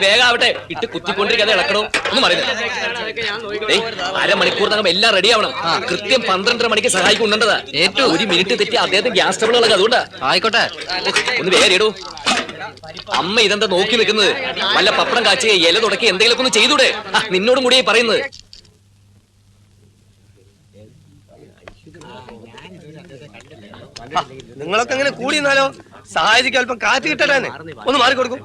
വേഗാവട്ടെ ഇട്ട് കുത്തിക്കൊണ്ടിരിക്കാതെ ഇളക്കണോ ഒന്നും പറയുന്നത്. അരമണിക്കൂറിനകം എല്ലാം റെഡി ആവണം. കൃത്യം 12:30 മണിക്ക് സഹായിക്കുന്നുണ്ടതാ. ഏറ്റവും 1 മിനിറ്റ് തെറ്റി അദ്ദേഹത്തിന് ഗ്യാസ് ട്രബിൾ ഉള്ളത്. അതുകൊണ്ടാ. ആയിക്കോട്ടെ, ഒന്ന് വേറെ ഇടൂ. അമ്മ ഇതെന്താ നോക്കി നിൽക്കുന്നത്? വല്ല പപ്പടം കാച്ചി ഇല തുടക്കി എന്തെങ്കിലും ഒന്ന് ചെയ്തൂടെ? നിന്നോടും കൂടി പറയുന്നത്. നിങ്ങളൊക്കെ അങ്ങനെ കൂടി നിന്നാലോ? സഹായിക്ക് അല്പം കാറ്റ് കിട്ടട്ടെ. ഒന്ന് മാറിക്കൊടുക്കും.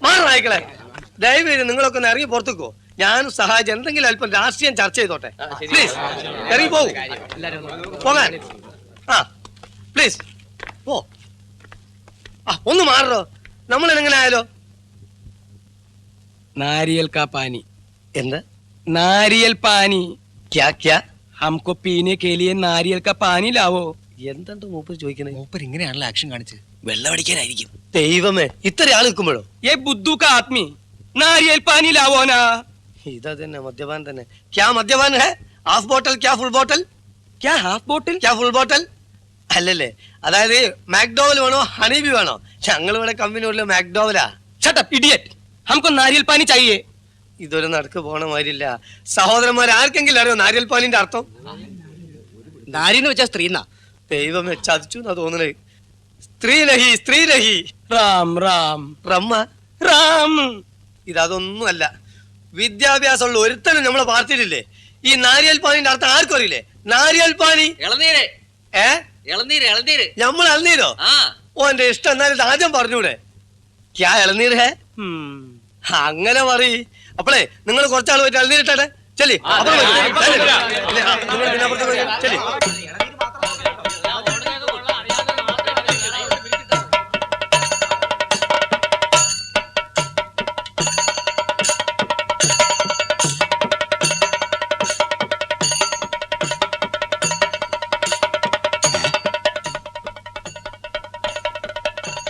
മാറായിക്കളെ. ദയവേത് നിങ്ങളൊക്കെ ഒന്ന് ഇറങ്ങി പുറത്തേക്കോ. ഞാനും സഹായിച്ച് എന്തെങ്കിലും അല്പം രാഷ്ട്രീയം ചർച്ച ചെയ്തോട്ടെ. പ്ലീസ് ഇറങ്ങി പോകും. പോകാൻ പ്ലീസ് പോ. ഒന്ന് മാറോ. നമ്മൾ എങ്ങനെ ആയാലോ? नारियल का पानी. എന്താ? नारियल पानी. ക്യാ ക്യാ? हमको पीने के लिए नारियल का पानी लावो. എന്തുണ്ട് മൂപ്പർ ചോദിക്കുന്നത്? മൂപ്പർ ഇങ്ങനെയാണല്ലോ ആക്ഷൻ കാണിച്ച് വെള്ളമടിക്കാനായിരിക്കും. ദൈവമേ, ഇത്ര ആൾ നിൽക്കുമ്പോഴോ? ये बुद्धू का आदमी नारियल पानी लावो ना. ഇതാ തന്നെ മദ്യപാൻ തന്നെ. ക്യാ മദ്യപാൻ ഹേ? ഹാഫ് ബോട്ടൽ ക്യാ ഫുൾ ബോട്ടൽ? क्या हाफ बोतल? ക്യാ ഫുൾ ബോട്ടൽ? അല്ലല്ലേ, അതായത് മാക്ഡോവൽ വേണോ ഹണീബി വേണോ? ഞങ്ങൾ ഇവിടെ കമ്പനി മാക്ഡോവലാ. Shut up idiot. हमको नारियल पानी चाहिए. ഇതൊരു നടക്ക് പോണ മാതിരില്ല. സഹോദരന്മാർ ആർക്കെങ്കിലും അറിയോ നാരിയൽ പാലിന്റെ അർത്ഥം? നാരിന്ന് വെച്ചാ സ്ത്രീന്നാ. ദൈവമേ, ചതിച്ചു എന്നാ തോന്നണേ. സ്ത്രീ രഹി. राम राम റമ്മ राम. ഇതൊന്നും അല്ല. വിദ്യാഭ്യാസമുള്ള ഒരുത്തനും നമ്മളെ പാർട്ടിയിലില്ലേ? ഈ നാരിയൽ പാനിന്റെ അർത്ഥം ആർക്കും അറിയില്ലേ? നാരിയൽ പാനി ഇളനീര്. ഏ ഇളനീര്. നമ്മൾ ഇളനീരോ? ഓന്റെ ഇഷ്ടം. എന്നാലും ഇത് ആദ്യം പറഞ്ഞൂടെ? ക്യാ ഇളനീർ ഹേ? അങ്ങനെ പറയ്. അപ്പളേ നിങ്ങൾ കുറച്ചാൾ പോയിട്ട് ഇളനീരിട്ടെ. ചെല്ലി ചെല്ലി.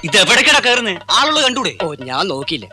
ഇത് എവിടേക്കാ കയറുന്നേ? ആളുകൾ കണ്ടൂടെ? ഓ, ഞാൻ നോക്കിയില്ല.